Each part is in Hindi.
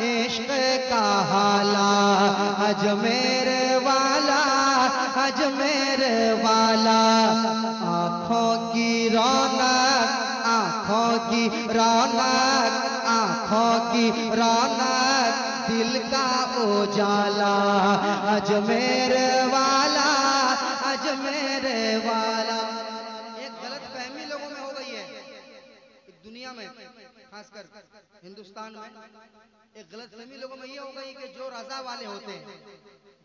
इश्क का हाला, अजमेर वाला, अजमेर वाला। आँखों की रौनक, आँखों की रौनक, आँखों की रौनक, दिल का उजाला, अजमेर वाला, अजमेर वाला। एक गलत फहमी लोगों में हो गई है दुनिया में, खासकर हिंदुस्तान में। एक गलत फहमी लोगों में ये हो गई कि जो रजा वाले होते हैं,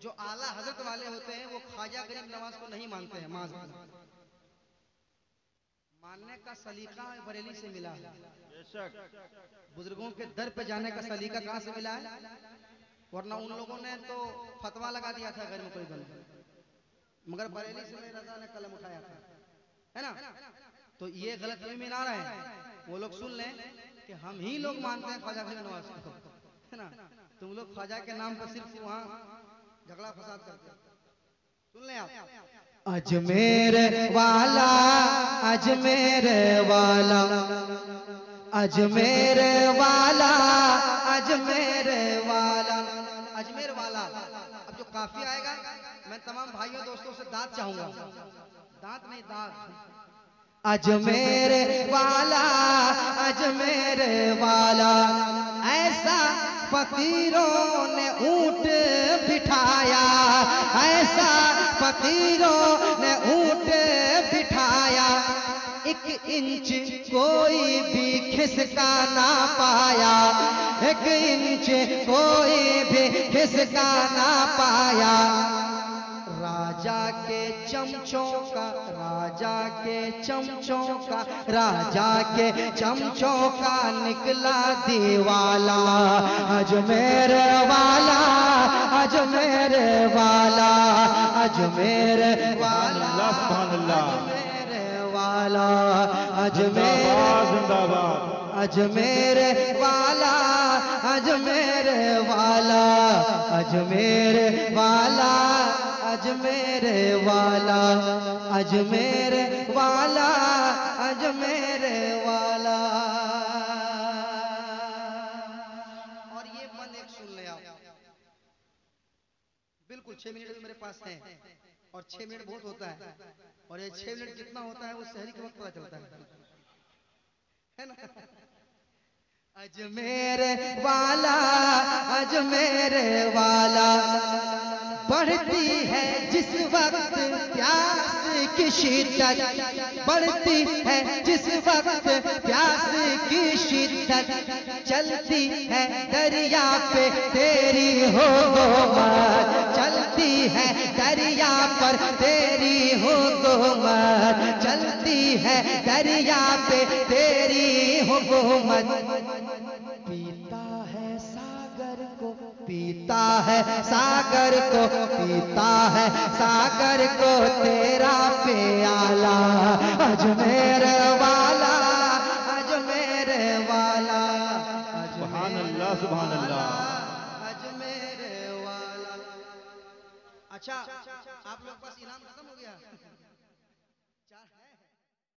जो आला हजरत वाले होते हैं, वो ख्वाजा गरीब नवाज को नहीं मानते हैं। मानने का सलीका बरेली से मिला है। बुजुर्गों के दर पे जाने का सलीका कहां से मिला है? वरना उन लोगों ने तो फतवा लगा दिया था गैर मुकरी बन, मगर बरेली से मेरे रजा ने कलम उठाया था, है ना? तो ये गलत फहमी ना रहे, वो लोग सुन लें कि हम ही लोग मानते हैं ख्वाजा गरीब नवाज को, है ना? तुम लोग ख्वाजा के नाम पर सिर्फ वहां झगड़ा फसाद करते हो। सुन लें आप। अजमेर वाला, अजमेर वाला, अजमेर वाला, अजमेर वाला, अजमेर वाला। अब जो काफी आएगा, मैं तमाम भाइयों दोस्तों से दांत चाहूंगा, दांत नहीं दांत। अजमेर वाला, अजमेर वाला, ऐसा फकीरों ने ऊंट बिठाया, ऐसा फकीरों ने ऊंट बिठाया, 1 इंच कोई भी खिसका ना पाया, 1 इंच कोई भी खिसका ना पाया। राजा के चमचों का, राजा के चमचों का, राजा के चमचों का निकला दिवाला, अजमेर वाला, अजमेर वाला, अजमेर वाला, अजमेर वाला, अजमेर जिंदाबाद, अजमेर वाला, अजमेर वाला, अजमेर वाला, अजमेर वाला, अजमेर वाला, अजमेर वाला। और ये बंद एक सुन ले आप, बिल्कुल 6 मिनट मेरे पास है, और 6 मिनट बहुत होता है, और ये 6 मिनट जितना होता है वो शहरी के वक्त पता चलता है ना? अजमेर वाला, अजमेर वाला, बढ़ती है जिस वक्त प्यास की शिद्दत, बढ़ती है जिस वक्त प्यास की शिद्दत, चलती है दरिया पे तेरी हुकूमत, चलती है दरिया पर तेरी हुकूमत, चलती है दरिया पे तेरी हुकूमत। पीता है सागर को, पीता है सागर को, पीता है सागर को तेरा प्याला, अजमेर वाला, अजमेर वाला, सुभान अल्लाह, सुभान अल्लाह, अजमेर वाला। अच्छा, आप लोग पास इनाम खत्म हो गया?